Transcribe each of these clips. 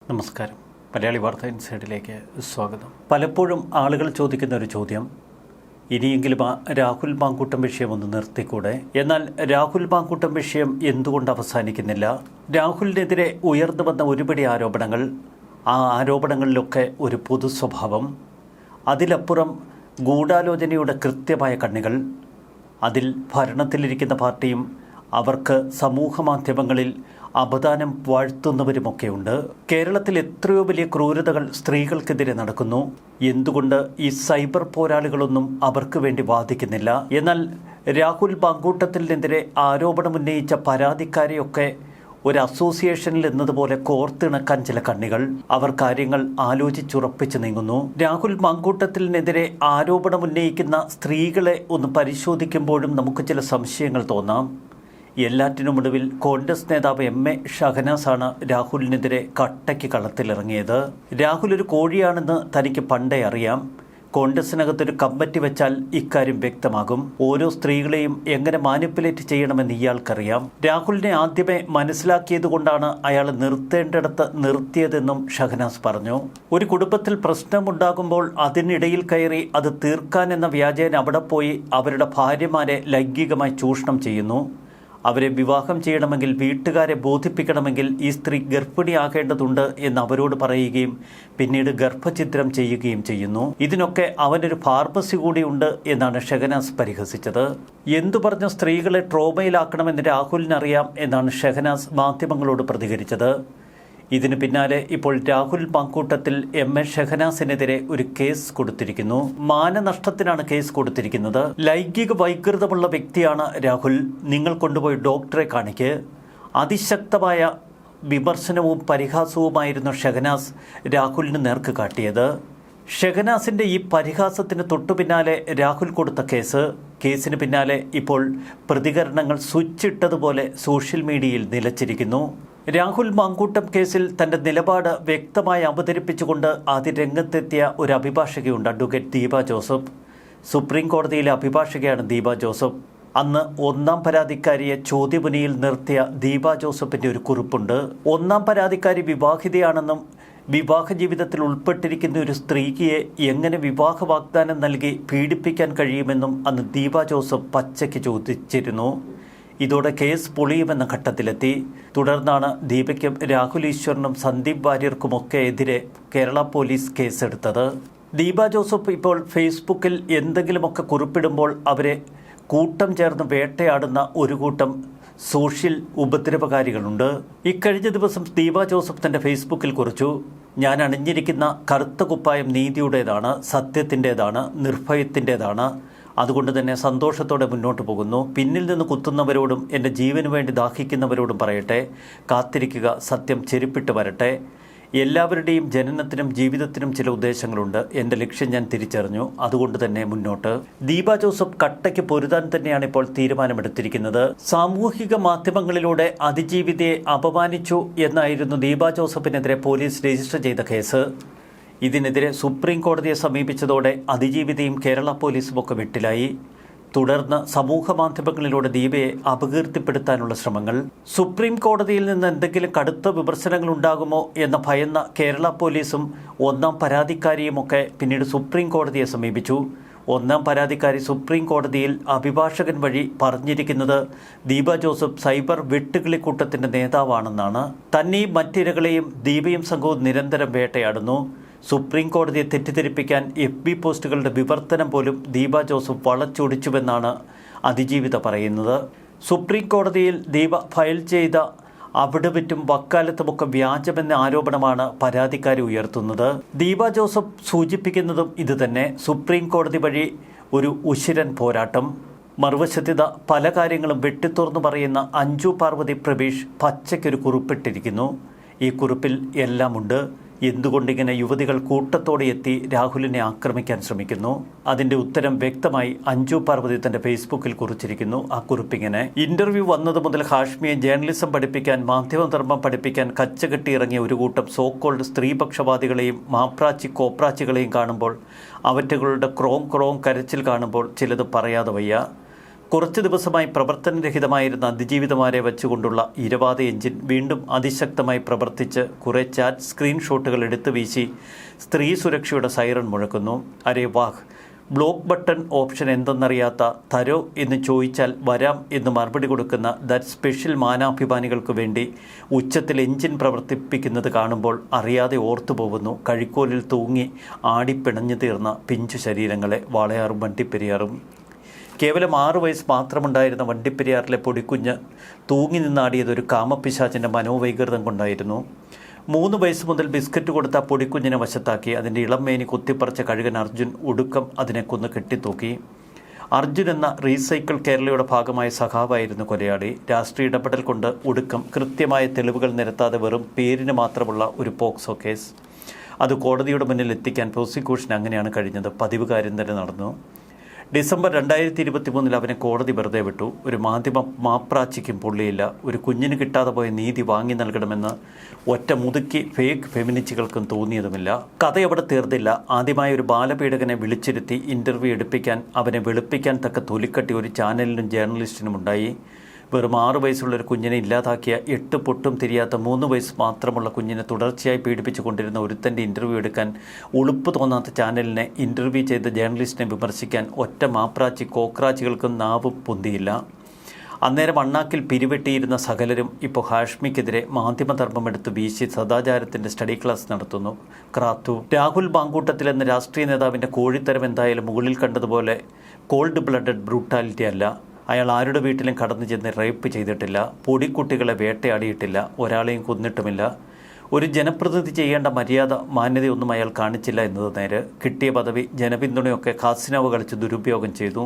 നമസ്കാരം. മലയാളി വാർത്ത ഇൻസൈഡിലേക്ക് സ്വാഗതം. പലപ്പോഴും ആളുകൾ ചോദിക്കുന്ന ഒരു ചോദ്യം, ഇനിയെങ്കിലും രാഹുൽ മാങ്കൂട്ടം വിഷയം ഒന്ന് നിർത്തിക്കൂടെ? എന്നാൽ രാഹുൽ മാങ്കൂട്ടം വിഷയം എന്തുകൊണ്ട് അവസാനിക്കുന്നില്ല? രാഹുലിനെതിരെ ഉയർന്നു വന്ന ഒരുപിടി ആരോപണങ്ങൾ, ആ ആരോപണങ്ങളിലൊക്കെ ഒരു പൊതു സ്വഭാവം, അതിലപ്പുറം ഗൂഢാലോചനയുടെ കൃത്യമായ കണ്ണികൾ, അതിൽ ഭരണത്തിലിരിക്കുന്ന പാർട്ടിയും അവർക്ക് സമൂഹ മാധ്യമങ്ങളിൽ അപദാനം വാഴ്ത്തുന്നവരുമൊക്കെയുണ്ട്. കേരളത്തിൽ എത്രയോ വലിയ ക്രൂരതകൾ സ്ത്രീകൾക്കെതിരെ നടക്കുന്നു. എന്തുകൊണ്ട് ഈ സൈബർ പോരാളികളൊന്നും അവർക്ക് വേണ്ടി വാദിക്കുന്നില്ല? എന്നാൽ രാഹുൽ മാങ്കൂട്ടത്തിനെതിരെ ആരോപണമുന്നയിച്ച പരാതിക്കാരെയൊക്കെ ഒരു അസോസിയേഷനിൽ എന്നതുപോലെ കോർത്തിണക്കാൻ ചില കണ്ണികൾ, അവർ കാര്യങ്ങൾ ആലോചിച്ചുറപ്പിച്ച് നീങ്ങുന്നു. രാഹുൽ മാങ്കൂട്ടത്തിനെതിരെ ആരോപണമുന്നയിക്കുന്ന സ്ത്രീകളെ ഒന്ന് പരിശോധിക്കുമ്പോഴും നമുക്ക് ചില സംശയങ്ങൾ തോന്നാം. എല്ലാറ്റിനുമൊടുവിൽ കോൺഗ്രസ് നേതാവ് എം.എ. ഷഹനാസാണ് രാഹുലിനെതിരെ കട്ടയ്ക്ക് കളത്തിലിറങ്ങിയത്. രാഹുൽ ഒരു കോഴിയാണെന്ന് തനിക്ക് പണ്ടേ അറിയാം. കോൺഗ്രസിനകത്തൊരു കമ്മിറ്റി വെച്ചാൽ ഇക്കാര്യം വ്യക്തമാകും. ഓരോ സ്ത്രീകളെയും എങ്ങനെ മാനിപ്പുലേറ്റ് ചെയ്യണമെന്ന് ഇയാൾക്കറിയാം. രാഹുലിനെ ആദ്യമേ മനസ്സിലാക്കിയതുകൊണ്ടാണ് അയാൾ നിർത്തേണ്ടിടത്ത് നിർത്തിയതെന്നും ഷഹനാസ് പറഞ്ഞു. ഒരു കുടുംബത്തിൽ പ്രശ്നമുണ്ടാകുമ്പോൾ അതിനിടയിൽ കയറി അത് തീർക്കാനെന്ന വ്യാജേന അവിടെ പോയി അവരുടെ ഭാര്യമാരെ ലൈംഗികമായി ചൂഷണം ചെയ്യുന്നു. അവരെ വിവാഹം ചെയ്യണമെങ്കിൽ, വീട്ടുകാരെ ബോധിപ്പിക്കണമെങ്കിൽ ഈ സ്ത്രീ ഗർഭിണിയാകേണ്ടതുണ്ട് എന്ന് അവരോട് പറയുകയും പിന്നീട് ഗർഭഛിദ്രം ചെയ്യുകയും ചെയ്യുന്നു. ഇതിനൊക്കെ അവനൊരു ഫാർമസി കൂടിയുണ്ട് എന്നാണ് ഷഹനാസ് പരിഹസിച്ചത്. എന്തു പറഞ്ഞ സ്ത്രീകളെ ട്രോമയിലാക്കണമെന്ന് രാഹുലിനറിയാം എന്നാണ് ഷഹനാസ് മാധ്യമങ്ങളോട് പ്രതികരിച്ചത്. ഇതിന് പിന്നാലെ ഇപ്പോൾ രാഹുൽ മാങ്കൂട്ടത്തിൽ എം.എ. ഷഹനാസിനെതിരെ ഒരു കേസ് കൊടുത്തിരിക്കുന്നു. മാനനഷ്ടത്തിനാണ് കേസ് കൊടുത്തിരിക്കുന്നത്. ലൈംഗിക വൈകൃതമുള്ള വ്യക്തിയാണ് രാഹുൽ, നിങ്ങൾ കൊണ്ടുപോയി ഡോക്ടറെ കാണിക്ക്. അതിശക്തമായ വിമർശനവും പരിഹാസവുമായിരുന്നു ഷഹനാസ് രാഹുലിന് നേർക്ക് കാട്ടിയത്. ഷഹനാസിൻ്റെ ഈ പരിഹാസത്തിന് തൊട്ടുപിന്നാലെ രാഹുൽ കൊടുത്ത കേസിന് പിന്നാലെ ഇപ്പോൾ പ്രതികരണങ്ങൾ സ്വിച്ചിട്ടതുപോലെ സോഷ്യൽ മീഡിയയിൽ നിലച്ചിരിക്കുന്നു. രാഹുൽ മാങ്കൂട്ടം കേസിൽ തൻ്റെ നിലപാട് വ്യക്തമായി അവതരിപ്പിച്ചുകൊണ്ട് ആദ്യ രംഗത്തെത്തിയ ഒരു അഭിഭാഷകയുണ്ട്, അഡ്വക്കേറ്റ് ദീപ ജോസഫ്. സുപ്രീം കോടതിയിലെ അഭിഭാഷകയാണ് ദീപ ജോസഫ്. അന്ന് ഒന്നാം പരാതിക്കാരിയെ ചോദ്യമുനയിൽ നിർത്തിയ ദീപ ജോസഫിൻ്റെ ഒരു കുറിപ്പുണ്ട്. ഒന്നാം പരാതിക്കാരി വിവാഹിതയാണെന്നും വിവാഹ ജീവിതത്തിൽ ഉൾപ്പെട്ടിരിക്കുന്ന ഒരു സ്ത്രീക്ക് എങ്ങനെ വിവാഹ വാഗ്ദാനം നൽകി പീഡിപ്പിക്കാൻ കഴിയുമെന്നും അന്ന് ദീപ ജോസഫ് പച്ചയ്ക്ക് ചോദിച്ചിരുന്നു. ഇതോടെ കേസ് പൊളിയുമെന്ന ഘട്ടത്തിലെത്തി. തുടർന്നാണ് ദീപയ്ക്കും രാഹുൽ ഈശ്വറിനും സന്ദീപ് വാര്യർക്കുമൊക്കെ എതിരെ കേരള പോലീസ് കേസെടുത്തത്. ദീപ ജോസഫ് ഇപ്പോൾ ഫേസ്ബുക്കിൽ എന്തെങ്കിലുമൊക്കെ കുറിപ്പിടുമ്പോൾ അവരെ കൂട്ടം ചേർന്ന് വേട്ടയാടുന്ന ഒരു കൂട്ടം സോഷ്യൽ ഉപദ്രവകാരികളുണ്ട്. ഇക്കഴിഞ്ഞ ദിവസം ദീപ ജോസഫ് തൻ്റെ ഫേസ്ബുക്കിൽ കുറിച്ചു, ഞാൻ അണിഞ്ഞിരിക്കുന്ന കറുത്ത കുപ്പായം നീതിയുടേതാണ്, സത്യത്തിൻ്റേതാണ്, നിർഭയത്തിൻ്റേതാണ്. അതുകൊണ്ട് തന്നെ സന്തോഷത്തോടെ മുന്നോട്ട് പോകുന്നു. പിന്നിൽ നിന്ന് കുത്തുന്നവരോടും എൻ്റെ ജീവന് വേണ്ടി ദാഹിക്കുന്നവരോടും പറയട്ടെ, കാത്തിരിക്കുക, സത്യം ചെരുപ്പിട്ട് വരട്ടെ. എല്ലാവരുടെയും ജനനത്തിനും ജീവിതത്തിനും ചില ഉദ്ദേശങ്ങളുണ്ട്. എൻ്റെ ലക്ഷ്യം ഞാൻ തിരിച്ചറിഞ്ഞു, അതുകൊണ്ട് തന്നെ മുന്നോട്ട്. ദീപ ജോസഫ് കട്ടയ്ക്ക് പൊരുതാൻ തന്നെയാണ് ഇപ്പോൾ തീരുമാനമെടുത്തിരിക്കുന്നത്. സാമൂഹിക മാധ്യമങ്ങളിലൂടെ അതിജീവിതയെ അപമാനിച്ചു എന്നായിരുന്നു ദീപ ജോസഫിനെതിരെ പോലീസ് രജിസ്റ്റർ ചെയ്ത കേസ്. ഇതിനെതിരെ സുപ്രീം കോടതിയെ സമീപിച്ചതോടെ അതിജീവിതയും കേരള പോലീസുമൊക്കെ വെട്ടിലായി. തുടർന്ന് സമൂഹ മാധ്യമങ്ങളിലൂടെ ദീപയെ അപകീർത്തിപ്പെടുത്താനുള്ള ശ്രമങ്ങൾ. സുപ്രീം കോടതിയിൽ നിന്ന് എന്തെങ്കിലും കടുത്ത വിമർശനങ്ങൾ ഉണ്ടാകുമോ എന്ന ഭയന്ന കേരള പോലീസും ഒന്നാം പരാതിക്കാരിയുമൊക്കെ പിന്നീട് സുപ്രീം കോടതിയെ സമീപിച്ചു. ഒന്നാം പരാതിക്കാരി സുപ്രീം കോടതിയിൽ അഭിഭാഷകൻ വഴി പറഞ്ഞിരിക്കുന്നത് ദീപ ജോസഫ് സൈബർ വെട്ടുകിളിക്കൂട്ടത്തിൻ്റെ നേതാവാണെന്നാണ്. തന്നെയും മറ്റിരകളെയും ദീപയും സംഘവും നിരന്തരം വേട്ടയാടുന്നു. സുപ്രീം കോടതിയെ തെറ്റിദ്ധരിപ്പിക്കാൻ FB പോസ്റ്റുകളുടെ വിവർത്തനം പോലും ദീപ ജോസഫ് വളച്ചൊടിച്ചുവെന്നാണ് അതിജീവിത പറയുന്നത്. സുപ്രീം കോടതിയിൽ ദീപ ഫയൽ ചെയ്ത അവിടവിറ്റും വക്കാലത്തുമൊക്കെ വ്യാജമെന്ന ആരോപണമാണ് പരാതിക്കാരി ഉയർത്തുന്നത്. ദീപ ജോസഫ് സൂചിപ്പിക്കുന്നതും ഇതുതന്നെ. സുപ്രീം കോടതി വഴി ഒരു ഉശിരൻ പോരാട്ടം. മറുവശത്തിത പല കാര്യങ്ങളും വെട്ടിത്തുറന്നു പറയുന്ന അഞ്ജു പാർവതി പ്രവീഷ് പച്ചയ്ക്കൊരു കുറിപ്പിട്ടിരിക്കുന്നു. ഈ കുറിപ്പിൽ എല്ലാമുണ്ട്. എന്തുകൊണ്ടിങ്ങനെ യുവതികൾ കൂട്ടത്തോടെ എത്തി രാഹുലിനെ ആക്രമിക്കാൻ ശ്രമിക്കുന്നു? അതിൻ്റെ ഉത്തരം വ്യക്തമായി അഞ്ജു പാർവതി തൻ്റെ ഫേസ്ബുക്കിൽ കുറിച്ചിരിക്കുന്നു. ആ കുറിപ്പിങ്ങനെ: ഇന്റർവ്യൂ വന്നത് മുതൽ ഹാഷ്മിയെ ജേർണലിസം പഠിപ്പിക്കാൻ, മാധ്യമധർമ്മം പഠിപ്പിക്കാൻ കച്ചകെട്ടിയിറങ്ങിയ ഒരു കൂട്ടം സോക്കോൾഡ് സ്ത്രീപക്ഷവാദികളെയും മാപ്രാച്ചി കോപ്രാച്ചികളെയും കാണുമ്പോൾ, അവറ്റകളുടെ ക്രോം കരച്ചിൽ കാണുമ്പോൾ ചിലത് പറയാതെ വയ്യ. കുറച്ചു ദിവസമായി പ്രവർത്തനരഹിതമായിരുന്ന അതിജീവിതമാരെ വെച്ചുകൊണ്ടുള്ള ഇരവാദ എഞ്ചിൻ വീണ്ടും അതിശക്തമായി പ്രവർത്തിച്ച് കുറേ ചാറ്റ് സ്ക്രീൻഷോട്ടുകൾ എടുത്തു വീശി സ്ത്രീ സുരക്ഷയുടെ സൈറൺ മുഴക്കുന്നു. അരേ വാഹ്, ബ്ലോക്ക് ബട്ടൺ ഓപ്ഷൻ എന്തെന്നറിയാത്ത തരോ എന്ന് ചോദിച്ചാൽ വരാം എന്ന് മറുപടി കൊടുക്കുന്ന ദാറ്റ് സ്പെഷ്യൽ മാനാഭിമാനികൾക്ക് വേണ്ടി ഉച്ചത്തിൽ എഞ്ചിൻ പ്രവർത്തിപ്പിക്കുന്നത് കാണുമ്പോൾ അറിയാതെ ഓർത്തുപോകുന്നു കഴിക്കോലിൽ തൂങ്ങി ആടിപ്പിണഞ്ഞു തീർന്ന പിഞ്ചു ശരീരങ്ങളെ. വാളയാറും വണ്ടിപ്പെരിയാറും. കേവലം 6 വയസ്സ് മാത്രമുണ്ടായിരുന്ന വണ്ടിപ്പെരിയാറിലെ പൊടിക്കുഞ്ഞ് തൂങ്ങി നിന്നാടിയത് ഒരു കാമപിശാചിൻ്റെ മനോവൈകൃതം കൊണ്ടായിരുന്നു. 3 വയസ്സ് മുതൽ ബിസ്ക്കറ്റ് കൊടുത്ത പൊടിക്കുഞ്ഞിനെ വശത്താക്കി അതിൻ്റെ ഇളം മേനി കുത്തിപ്പറിച്ച കഴുകൻ അർജുൻ ഒടുക്കം അതിനെ കൊന്ന് കെട്ടിത്തൂക്കി. അർജുൻ എന്ന റീസൈക്കിൾ കേരളയുടെ ഭാഗമായ സഖാവായിരുന്നു കൊലയാളി. രാഷ്ട്രീയ ഇടപെടൽ കൊണ്ട് ഒടുക്കം കൃത്യമായ തെളിവുകൾ നിരത്താതെ വെറും പേരിന് മാത്രമുള്ള ഒരു പോക്സോ കേസ്. അത് കോടതിയുടെ മുന്നിൽ എത്തിക്കാൻ പ്രോസിക്യൂഷൻ അങ്ങനെയാണ് കഴിഞ്ഞത്. പതിവ് കാര്യം തന്നെ നടന്നു. ഡിസംബർ 2023 അവനെ കോടതി വെറുതെ വിട്ടു. ഒരു മാധ്യമ മാപ്രാച്ചിക്കും പൊള്ളിയില്ല. ഒരു കുഞ്ഞിന് കിട്ടാതെ പോയ നീതി വാങ്ങി നൽകണമെന്ന് ഒറ്റ മുതുക്കി ഫേക്ക് ഫെമിനിസ്റ്റുകൾക്കും തോന്നിയതുമില്ല. കഥ അവിടെ തീർന്നില്ല. ആദ്യമായി ഒരു ബാലപീഡകനെ വിളിച്ചിരുത്തി ഇൻ്റർവ്യൂ എടുപ്പിക്കാൻ അവനെ വെളുപ്പിക്കാൻ തക്ക തൊലിക്കട്ടി ഒരു ചാനലിനും ജേർണലിസ്റ്റിനും ഉണ്ടായി. വെറും 6 വയസ്സുള്ളൊരു കുഞ്ഞിനെ ഇല്ലാതാക്കിയ 8 പൊട്ടും തിരിയാത്ത 3 വയസ്സ് മാത്രമുള്ള കുഞ്ഞിനെ തുടർച്ചയായി പീഡിപ്പിച്ചു കൊണ്ടിരുന്ന ഒരുത്തൻ്റെ ഇൻ്റർവ്യൂ എടുക്കാൻ ഉളുപ്പ് തോന്നാത്ത ചാനലിനെ ഇൻ്റർവ്യൂ ചെയ്ത ജേർണലിസ്റ്റിനെ വിമർശിക്കാൻ ഒറ്റ മാപ്രാച്ചി കോക്രാച്ചികൾക്കും നാവും പൊന്തിയില്ല. അന്നേരം അണ്ണാക്കിൽ പിരിവെട്ടിയിരുന്ന സകലരും ഇപ്പോൾ ഹാഷ്മിക്കെതിരെ മാധ്യമധർമ്മമെടുത്ത് വീശി സദാചാരത്തിൻ്റെ സ്റ്റഡി ക്ലാസ് നടത്തുന്നു. ക്രാത്തു രാഹുൽ മാങ്കൂട്ടത്തിൽ എന്ന രാഷ്ട്രീയ നേതാവിൻ്റെ കോഴിത്തരം എന്തായാലും മുകളിൽ കണ്ടതുപോലെ കോൾഡ് ബ്ലഡഡ് ബ്രൂട്ടാലിറ്റി അല്ല. അയാൾ ആരുടെ വീട്ടിലും കടന്നു ചെന്ന് റേപ്പ് ചെയ്തിട്ടില്ല. പൊടിക്കുട്ടികളെ വേട്ടയാടിയിട്ടില്ല. ഒരാളെയും കൊന്നിട്ടുമില്ല. ഒരു ജനപ്രതിനിധി ചെയ്യേണ്ട മര്യാദ മാന്യതയൊന്നും അയാൾ കാണിച്ചില്ല എന്നത് നേര്. കിട്ടിയ പദവി ജനപിന്തുണയൊക്കെ ഖാസിനാവ് കളിച്ച് ദുരുപയോഗം ചെയ്തു.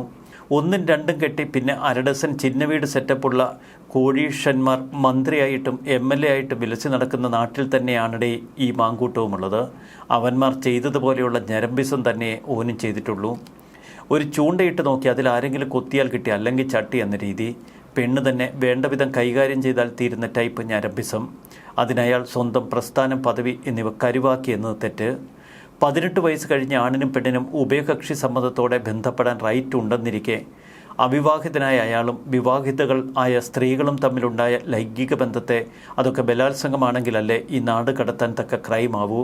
1ഉം 2ഉം കെട്ടി പിന്നെ അരഡസൻ ചിന്നവീട് സെറ്റപ്പുള്ള കോഴീഷന്മാർ മന്ത്രിയായിട്ടും MLA ആയിട്ടും വിലസി നടക്കുന്ന നാട്ടിൽ തന്നെയാണിടെ ഈ മാങ്കൂട്ടവുമുള്ളത്. അവന്മാർ ചെയ്തതുപോലെയുള്ള ഞരമ്പിസം തന്നെ ഓനും ചെയ്തിട്ടുള്ളൂ. ഒരു ചൂണ്ടയിട്ട് നോക്കി അതിൽ ആരെങ്കിലും കൊത്തിയാൽ കിട്ടി, അല്ലെങ്കിൽ ചട്ടി എന്ന രീതി. പെണ്ണ് തന്നെ വേണ്ട വിധം കൈകാര്യം ചെയ്താൽ തീരുന്ന ടൈപ്പ് ഞരമ്പിസം. അതിനയാൾ സ്വന്തം പ്രസ്ഥാനം, പദവി എന്നിവ കരുവാക്കി എന്നത് തെറ്റ്. 18 വയസ്സ് കഴിഞ്ഞ ആണിനും പെണ്ണിനും ഉഭയകക്ഷി സമ്മതത്തോടെ ബന്ധപ്പെടാൻ റൈറ്റ് ഉണ്ടെന്നിരിക്കെ അവിവാഹിതനായ അയാളും വിവാഹിതകൾ ആയ സ്ത്രീകളും തമ്മിലുണ്ടായ ലൈംഗിക ബന്ധത്തെ അതൊക്കെ ബലാത്സംഗമാണെങ്കിലല്ലേ ഈ നാട് കടത്താൻ തക്ക ക്രൈം ആവൂ.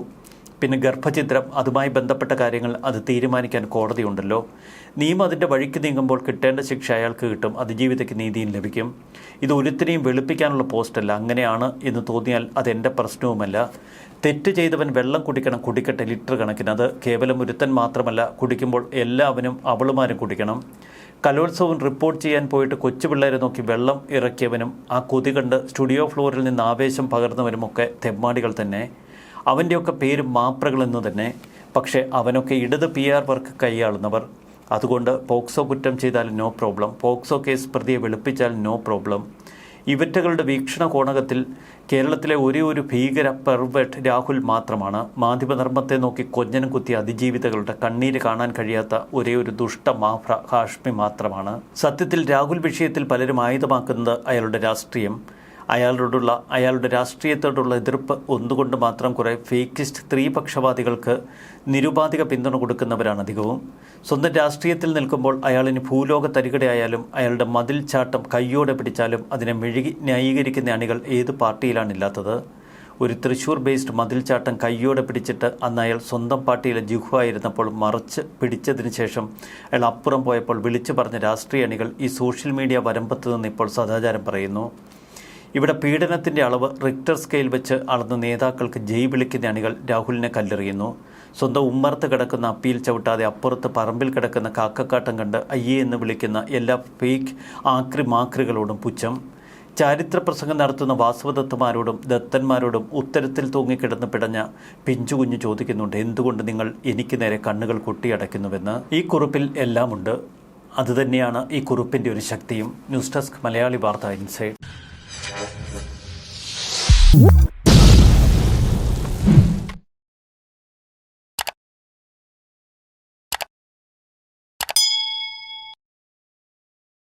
പിന്നെ ഗർഭചിത്രം, അതുമായി ബന്ധപ്പെട്ട കാര്യങ്ങൾ അത് തീരുമാനിക്കാൻ കോടതിയുണ്ടല്ലോ. നിയമം അതിൻ്റെ വഴിക്ക് നീങ്ങുമ്പോൾ കിട്ടേണ്ട ശിക്ഷ അയാൾക്ക് കിട്ടും. അതിജീവിതയ്ക്ക് നീതിയും ലഭിക്കും. ഇത് ഒരുത്തിനെയും വെളുപ്പിക്കാനുള്ള പോസ്റ്റല്ല. അങ്ങനെയാണ് എന്ന് തോന്നിയാൽ അതെൻ്റെ പ്രശ്നവുമല്ല. തെറ്റ് ചെയ്തവൻ വെള്ളം കുടിക്കണം, കുടിക്കട്ടെ ലിറ്റർ കണക്കിന്. അത് കേവലം ഒരുത്തൻ മാത്രമല്ല, കുടിക്കുമ്പോൾ എല്ലാവനും അവളുമാരും കുടിക്കണം. കലോത്സവം റിപ്പോർട്ട് ചെയ്യാൻ പോയിട്ട് കൊച്ചുപിള്ളേരെ നോക്കി വെള്ളം ഇറക്കിയവനും ആ കൊതി കണ്ട് സ്റ്റുഡിയോ ഫ്ലോറിൽ നിന്ന് ആവേശം പകർന്നവനുമൊക്കെ തെമ്മാടികൾ തന്നെ. അവൻ്റെയൊക്കെ പേര് മാപ്രകളെന്ന് തന്നെ. പക്ഷേ അവനൊക്കെ ഇടത് PR വർക്ക് കൈയാളുന്നവർ. അതുകൊണ്ട് പോക്സോ കുറ്റം ചെയ്താൽ നോ പ്രോബ്ലം. പോക്സോ കേസ് പ്രതിയെ വെളുപ്പിച്ചാൽ നോ പ്രോബ്ലം. ഇവറ്റകളുടെ വീക്ഷണ കോണകത്തിൽ കേരളത്തിലെ ഒരേ ഒരു ഭീകര പെർവേർട്ട് രാഹുൽ മാത്രമാണ്. മാധ്യമധർമ്മത്തെ നോക്കി കൊഞ്ഞനം കുത്തിയ അതിജീവിതകളുടെ കണ്ണീര് കാണാൻ കഴിയാത്ത ഒരേ ഒരു ദുഷ്ട മാഫ്ര ഹാഷ്മി മാത്രമാണ്. സത്യത്തിൽ രാഹുൽ വിഷയത്തിൽ പലരും ആയുധമാക്കുന്നത് അയാളുടെ രാഷ്ട്രീയം. അയാളുടെ രാഷ്ട്രീയത്തോടുള്ള എതിർപ്പ് ഒന്നുകൊണ്ട് മാത്രം കുറേ ഫേക്കിസ്റ്റ് സ്ത്രീപക്ഷവാദികൾക്ക് നിരുപാധിക പിന്തുണ കൊടുക്കുന്നവരാണ് അധികവും. സ്വന്തം രാഷ്ട്രീയത്തിൽ നിൽക്കുമ്പോൾ അയാളിന് ഭൂലോക തരികടയായാലും അയാളുടെ മതിൽ ചാട്ടം കയ്യോടെ പിടിച്ചാലും അതിനെ മെഴുകി ന്യായീകരിക്കുന്ന അണികൾ ഏത് പാർട്ടിയിലാണില്ലാത്തത്? ഒരു തൃശ്ശൂർ ബേസ്ഡ് മതിൽ ചാട്ടം കയ്യോടെ പിടിച്ചിട്ട് അന്ന് അയാൾ സ്വന്തം പാർട്ടിയിലെ ജിഹ്വായിരുന്നപ്പോൾ മറച്ച് പിടിച്ചതിന് ശേഷം അയാൾ അപ്പുറം പോയപ്പോൾ വിളിച്ചു പറഞ്ഞ രാഷ്ട്രീയ അണികൾ ഈ സോഷ്യൽ മീഡിയ വരമ്പത്ത് നിന്ന് ഇപ്പോൾ സദാചാരം പറയുന്നു. ഇവിടെ പീഡനത്തിൻ്റെ അളവ് റിക്ടർ സ്കെയിൽ വെച്ച് അളന്ന് നേതാക്കൾക്ക് ജയ് വിളിക്കുന്ന അണികൾ രാഹുലിനെ കല്ലെറിയുന്നു. സ്വന്തം ഉമ്മർത്ത് കിടക്കുന്ന അപ്പിയിൽ ചവിട്ടാതെ അപ്പുറത്ത് പറമ്പിൽ കിടക്കുന്ന കാക്കക്കാട്ടം കണ്ട് അയ്യേ എന്ന് വിളിക്കുന്ന എല്ലാ ഫേക്ക് മാക്രികളോടും പുച്ഛം. ചാരിത്ര പ്രസംഗം നടത്തുന്ന വാസവദത്തന്മാരോടും ദത്തന്മാരോടും ഉത്തരത്തിൽ തൂങ്ങിക്കിടന്ന് പിടഞ്ഞ പിഞ്ചുകുഞ്ഞു ചോദിക്കുന്നുണ്ട്, എന്തുകൊണ്ട് നിങ്ങൾ എനിക്ക് നേരെ കണ്ണുകൾ കൊട്ടിയടയ്ക്കുന്നുവെന്ന്. ഈ കുറിപ്പിൽ എല്ലാമുണ്ട്. അതുതന്നെയാണ് ഈ കുറിപ്പിൻ്റെ ഒരു ശക്തിയും. ന്യൂസ് ഡെസ്ക് മലയാളി വാർത്ത ഇൻസൈഡ്.